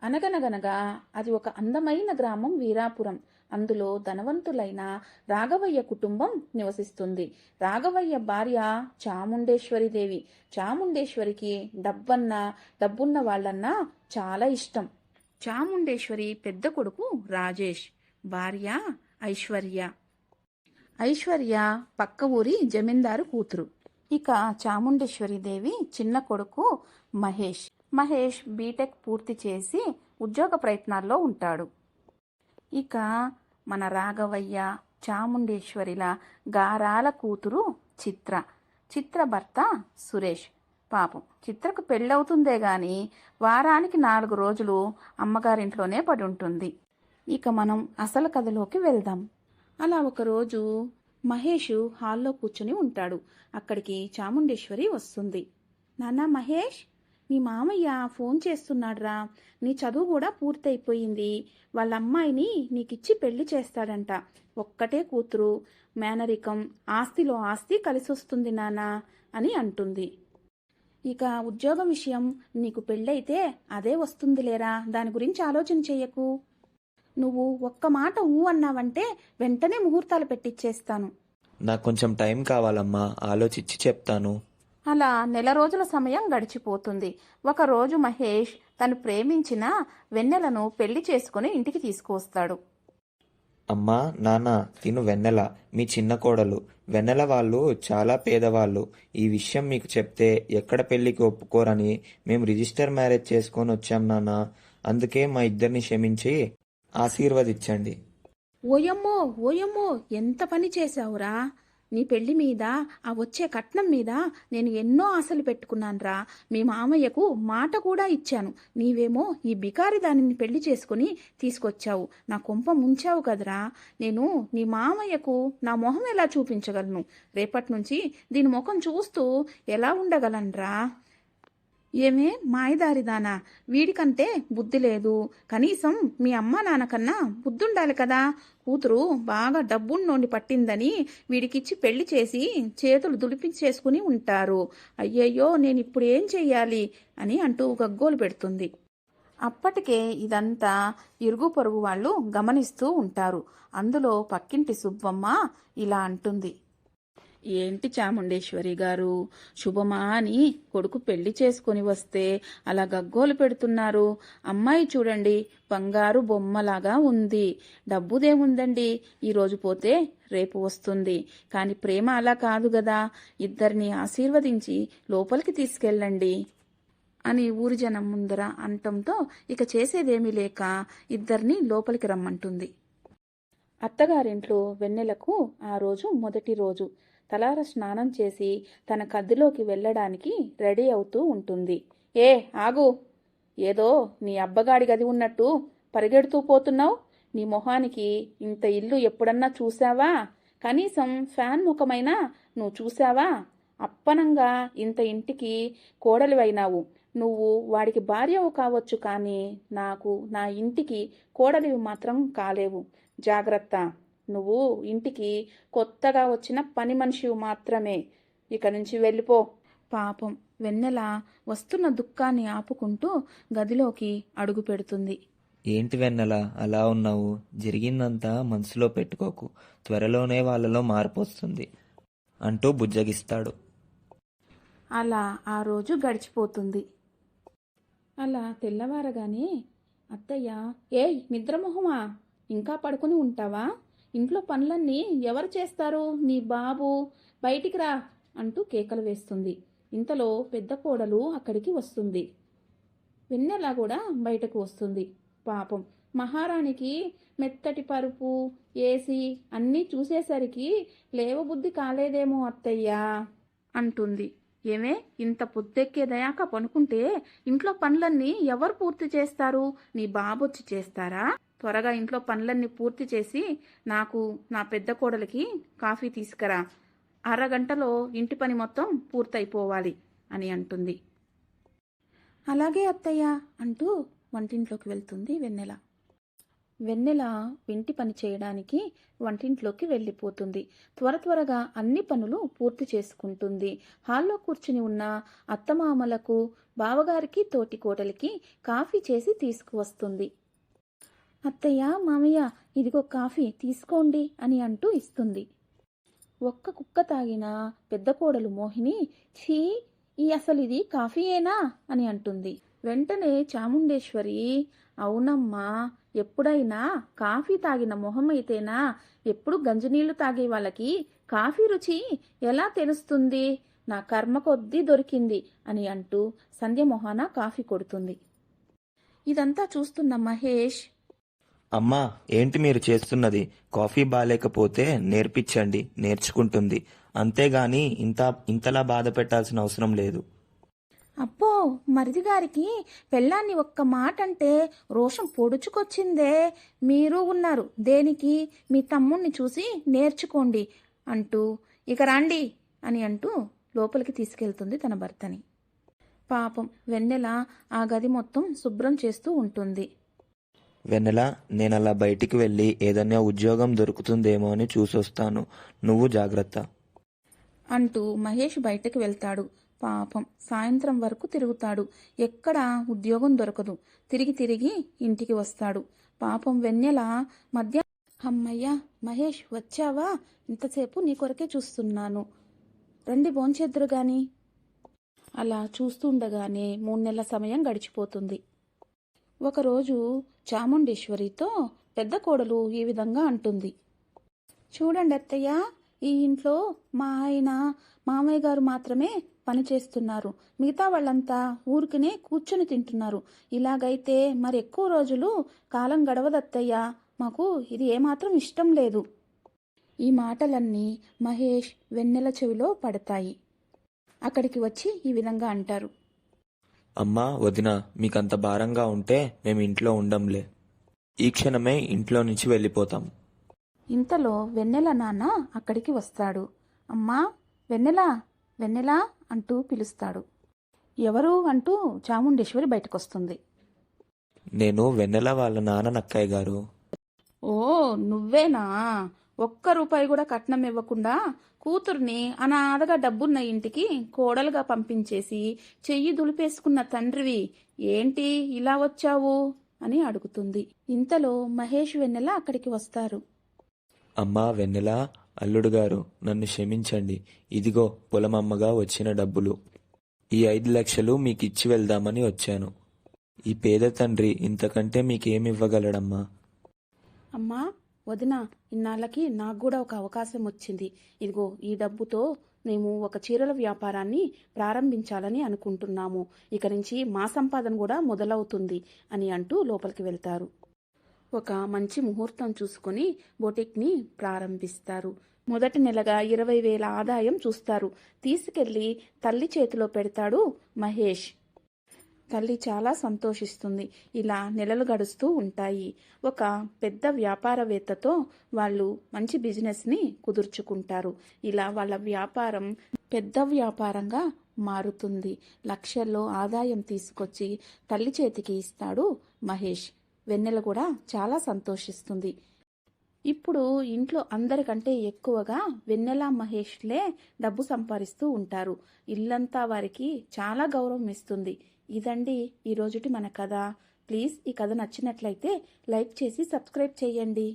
అనగనగనగా అది ఒక అందమైన గ్రామం వీరాపురం. అందులో ధనవంతులైన రాఘవయ్య కుటుంబం నివసిస్తుంది. రాఘవయ్య భార్య చాముండేశ్వరిదేవి. చాముండేశ్వరికి డబ్బున్న వాళ్ళన్నా చాలా ఇష్టం. చాముండేశ్వరి పెద్ద కొడుకు రాజేష్, భార్య ఐశ్వర్య. ఐశ్వర్య పక్క ఊరి జమీందారు కూతురు. ఇక చాముండేశ్వరిదేవి చిన్న కొడుకు మహేష్. మహేష్ బీటెక్ పూర్తి చేసి ఉద్యోగ ప్రయత్నాల్లో ఉంటాడు. ఇక మన రాఘవయ్య, చాముండేశ్వరిల గారాల కూతురు చిత్ర. చిత్ర భర్త సురేష్. పాపం చిత్రకు పెళ్ళవుతుందే గాని వారానికి 4 రోజులు అమ్మగారింట్లోనే పడి ఉంటుంది. ఇక మనం అసలు కథలోకి వెళ్దాం. అలా ఒకరోజు మహేష్ హాల్లో కూర్చుని ఉంటాడు. అక్కడికి చాముండేశ్వరి వస్తుంది. నాన్నా మహేష్, మీ మామయ్య ఫోన్ చేస్తున్నాడ్రా. నీ చదువు కూడా పూర్తయిపోయింది. వాళ్ళ అమ్మాయిని నీకిచ్చి పెళ్లి చేస్తాడంట. ఒక్కటే కూతురు, మేనరికం, ఆస్తిలో ఆస్తి కలిసొస్తుంది నాన్నా అని అంటుంది. ఇక ఉద్యోగం విషయం, నీకు పెళ్ళైతే అదే వస్తుందిలేరా, దాని గురించి ఆలోచన చెయ్యకు. నువ్వు ఒక్క మాట ఊ అన్నావంటే వెంటనే ముహూర్తాలు పెట్టిచ్చేస్తాను. నాకు కొంచెం టైం కావాలమ్మా, ఆలోచించి చెప్తాను. అలా 1 రోజుల సమయం గడిచిపోతుంది. ఒకరోజు మహేష్ తను ప్రేమించిన వెన్నెలను పెళ్లి చేసుకుని ఇంటికి తీసుకువస్తాడు. అమ్మా, నాన్న, తిను వెన్నెల, మీ చిన్న కోడలు. వెన్నెల వాళ్ళు చాలా పేదవాళ్ళు. ఈ విషయం మీకు చెప్తే ఎక్కడ పెళ్లికి ఒప్పుకోరని మేము రిజిస్టర్ మ్యారేజ్ చేసుకొని వచ్చాం నాన్న. అందుకే మా ఇద్దరిని క్షమించి ఆశీర్వదించండి. ఓయమ్మో ఓయమ్మో, ఎంత పని చేశావురా! నీ పెళ్లి మీద, ఆ వచ్చే కట్నం మీద నేను ఎన్నో ఆశలు పెట్టుకున్నానురా. మీ మామయ్యకు మాట కూడా ఇచ్చాను. నీవేమో ఈ బికారి దానిని పెళ్లి చేసుకుని తీసుకొచ్చావు. నా కొంప ముంచావు కదరా. నేను నీ మామయ్యకు నా మొహం ఎలా చూపించగలను? రేపటి నుంచి దీని ముఖం చూస్తూ ఎలా ఉండగలనురా? ఏమే మాయదారిదానా, వీడికంటే బుద్ధి లేదు. కనీసం మీ అమ్మా నాన్నకన్నా బుద్ధుండాలి కదా. కూతురు బాగా డబ్బున్నోండి పట్టిందని వీడికిచ్చి పెళ్లి చేసి చేతులు దులిపించేసుకుని ఉంటారు. అయ్యయ్యో, నేను ఇప్పుడు ఏం చెయ్యాలి అని అంటూ గగ్గోలు పెడుతుంది. అప్పటికే ఇదంతా ఇరుగు పొరుగు వాళ్ళు గమనిస్తూ ఉంటారు. అందులో పక్కింటి సుబ్బమ్మ ఇలా అంటుంది. ఏంటి చాముండేశ్వరి గారు, శుభమా అని కొడుకు పెళ్లి చేసుకుని వస్తే అలా గగ్గోలు పెడుతున్నారు? అమ్మాయి చూడండి, బంగారు బొమ్మలాగా ఉంది. డబ్బుదేముందండి, ఈరోజు పోతే రేపు వస్తుంది. కాని ప్రేమ అలా కాదు గదా. ఇద్దరిని ఆశీర్వదించి లోపలికి తీసుకెళ్ళండి అని ఊరి జనం ముందర అంటంతో ఇక చేసేదేమీ లేక ఇద్దరిని లోపలికి రమ్మంటుంది. అత్తగారింట్లో వెన్నెలకు ఆ రోజు మొదటి రోజు. తలార స్నానం చేసి తన గదిలోకి వెళ్ళడానికి రెడీ అవుతూ ఉంటుంది. ఏ ఆగు, ఏదో నీ అబ్బగాడి గది ఉన్నట్టు పరిగెడుతూ పోతున్నావు. నీ మొహానికి ఇంత ఇల్లు ఎప్పుడన్నా చూసావా? కనీసం ఫ్యాన్ ముఖమైనా నువ్వు చూసావా? అప్పనంగా ఇంత ఇంటికి కోడలివైనావు. నువ్వు వాడికి భార్యవు కావచ్చు, కానీ నాకు, నా ఇంటికి కోడలివి మాత్రం కాలేవు. జాగ్రత్త, నువ్వు ఇంటికి కొత్తగా వచ్చిన పని మనిషివి మాత్రమే. ఇక నుంచి వెళ్ళిపో. పాపం వెన్నెల వస్తున్న దుఃఖాన్ని ఆపుకుంటూ గదిలోకి అడుగు పెడుతుంది. ఏంటి వెన్నెల అలా ఉన్నావు? జరిగిందంతా మనసులో పెట్టుకోకు, త్వరలోనే వాళ్ళలో మార్పు వస్తుంది అంటూ బుజ్జగిస్తాడు. అలా ఆ రోజు గడిచిపోతుంది. అలా తెల్లవారగానే అత్తయ్య, ఏయ్ నిద్రమొహమా, ఇంకా పడుకుని ఉంటావా? ఇంట్లో పనులన్నీ ఎవరు చేస్తారు? నీ బాబు, బయటికి రా అంటూ కేకలు వేస్తుంది. ఇంతలో పెద్ద కోడలు అక్కడికి వస్తుంది. వెన్నెల కూడా బయటకు వస్తుంది. పాపం మహారాణికి మెత్తటి పరుపు, ఏసీ అన్నీ చూసేసరికి లేవబుద్ధి కాలేదేమో అత్తయ్యా అంటుంది. ఏమే, ఇంత పొద్దెక్కేదయాక పనుకుంటే ఇంట్లో పనులన్నీ ఎవరు పూర్తి చేస్తారు? నీ బాబొచ్చి చేస్తారా? త్వరగా ఇంట్లో పనులన్నీ పూర్తి చేసి నాకు, నా పెద్ద కోడలికి కాఫీ తీసుకురా. అరగంటలో ఇంటి పని మొత్తం పూర్తయిపోవాలి అని అంటుంది. అలాగే అత్తయ్య అంటూ వంటింట్లోకి వెళ్తుంది వెన్నెల. వెన్నెల ఇంటి పని చేయడానికి వంటింట్లోకి వెళ్ళిపోతుంది. త్వరగా అన్ని పనులు పూర్తి చేసుకుంటుంది. హాల్లో కూర్చుని ఉన్న అత్తమామలకు, బావగారికి, తోటి కోడలికి కాఫీ చేసి తీసుకువస్తుంది. అత్తయ్య, మామయ్య, ఇదిగో కాఫీ తీసుకోండి అని అంటూ ఇస్తుంది. ఒక్క కుక్క తాగిన పెద్ద కోడలు మోహిని, ఛీ, అసలు ఇది కాఫీయేనా అని అంటుంది. వెంటనే చాముండేశ్వరి, అవునమ్మా, ఎప్పుడైనా కాఫీ తాగిన మొహమైతేనా? ఎప్పుడు గంజినీళ్లు తాగే వాళ్ళకి కాఫీ రుచి ఎలా తెలుస్తుంది? నా కర్మ కొద్దీ దొరికింది అని అంటూ సంధ్య మొహాన కాఫీ కొడుతుంది. ఇదంతా చూస్తున్న మహేష్, అమ్మా, ఏంటి మీరు చేస్తున్నది? కాఫీ బాలేకపోతే నేర్పించండి, నేర్చుకుంటుంది. అంతేగాని ఇంతలా బాధ పెట్టాల్సిన అవసరం లేదు. అబ్బో, మరిది గారికి పెళ్ళాన్ని ఒక్క మాట అంటే రోషం పొడుచుకొచ్చిందే. మీరు ఉన్నారు దేనికి? మీ తమ్ముణ్ణి చూసి నేర్చుకోండి అంటూ, ఇక రండి అని అంటూ లోపలికి తీసుకెళ్తుంది తన భర్తని. పాపం వెన్నెల ఆ గది మొత్తం శుభ్రం చేస్తూ ఉంటుంది. వెన్నెల, నేనలా బయటికి వెళ్ళి ఏదైనా ఉద్యోగం దొరుకుతుందేమో అని చూసొస్తాను. నువ్వు జాగ్రత్త అంటూ మహేష్ బయటకు వెళ్తాడు. పాపం సాయంత్రం వరకు తిరుగుతాడు. ఎక్కడా ఉద్యోగం దొరకదు. తిరిగి ఇంటికి వస్తాడు. పాపం వెన్నెల మధ్య, అమ్మయ్యా మహేష్ వచ్చావా? ఇంతసేపు నీ కొరకే చూస్తున్నాను, రండి భోంచేద్దురు గాని. అలా చూస్తుండగానే 3 నెలల సమయం గడిచిపోతుంది. ఒకరోజు చాముండేశ్వరితో పెద్ద కోడలు ఈ విధంగా అంటుంది. చూడండి అత్తయ్య, ఈ ఇంట్లో మా ఆయన, మామయ్య గారు మాత్రమే పని చేస్తున్నారు. మిగతా వాళ్ళంతా ఊరికినే కూర్చొని తింటున్నారు. ఇలాగైతే మరి ఎక్కువ రోజులు కాలం గడవదత్తయ్య. మాకు ఇది ఏమాత్రం ఇష్టం లేదు. ఈ మాటలన్నీ మహేష్, వెన్నెల చెవిలో పడతాయి. అక్కడికి వచ్చి ఈ విధంగా అంటారు. అమ్మా, వదిన, మీకంత భారంగా ఉంటే మేము ఇంట్లో ఉండంలే. ఈ క్షణమే ఇంట్లో నుంచి వెళ్ళిపోతాం. ఇంతలో వెన్నెల నాన్న అక్కడికి వస్తాడు. అమ్మా, వెన్నెల అంటూ పిలుస్తాడు. ఎవరు అంటూ చాముండేశ్వరి బయటకొస్తుంది. నేను వెన్నెల వాళ్ళ నాన్న నక్కయ్య గారు. ఓ, నువ్వేనా? ఒక్క రూపాయి కూడా కట్నం ఇవ్వకుండా కూతుర్ని అనాథగా డబ్బున్న ఇంటికి కోడలుగా పంపించేసి చెయ్యి దులిపేసుకున్న తండ్రివి ఏంటి ఇలా వచ్చావు అని అడుగుతుంది. ఇంతలో మహేష్, వెన్నెల అక్కడికి వస్తారు. అమ్మా వెన్నెల, అల్లుడు గారు, నన్ను క్షమించండి. ఇదిగో పొలమమ్మగా వచ్చిన డబ్బులు. ఈ 5 లక్షలు మీకిచ్చి వెళ్దామని వచ్చాను. ఈ పేద తండ్రి ఇంతకంటే మీకేమివ్వగలడమ్మా? అమ్మా, వదిన, ఇన్నాళ్ళకి నాకు కూడా ఒక అవకాశం వచ్చింది. ఇదిగో ఈ డబ్బుతో మేము ఒక చీరల వ్యాపారాన్ని ప్రారంభించాలని అనుకుంటున్నాము. ఇక నుంచి మా సంపాదన కూడా మొదలవుతుంది అని అంటూ లోపలికి వెళ్తారు. ఒక మంచి ముహూర్తం చూసుకుని బొటిక్ని ప్రారంభిస్తారు. మొదటి నెలగా 20,000 ఆదాయం చూస్తారు. తీసుకెళ్లి తల్లి చేతిలో పెడతాడు మహేష్. తల్లి చాలా సంతోషిస్తుంది. ఇలా నెలలు గడుస్తూ ఉంటాయి. ఒక పెద్ద వ్యాపారవేత్తతో వాళ్ళు మంచి బిజినెస్ని కుదుర్చుకుంటారు. ఇలా వాళ్ళ వ్యాపారం పెద్ద వ్యాపారంగా మారుతుంది. లక్షల్లో ఆదాయం తీసుకొచ్చి తల్లి చేతికి ఇస్తాడు మహేష్. వెన్నెల కూడా చాలా సంతోషిస్తుంది. ఇప్పుడు ఇంట్లో అందరికంటే ఎక్కువగా వెన్నెల, మహేష్లే డబ్బు సంపాదిస్తూ ఉంటారు. ఇల్లంతా వారికి చాలా గౌరవం ఇస్తుంది. ఇదండి ఈరోజుటి మన కథ. ప్లీజ్ ఈ కథ నచ్చినట్లయితే లైక్ చేసి సబ్స్క్రైబ్ చేయండి.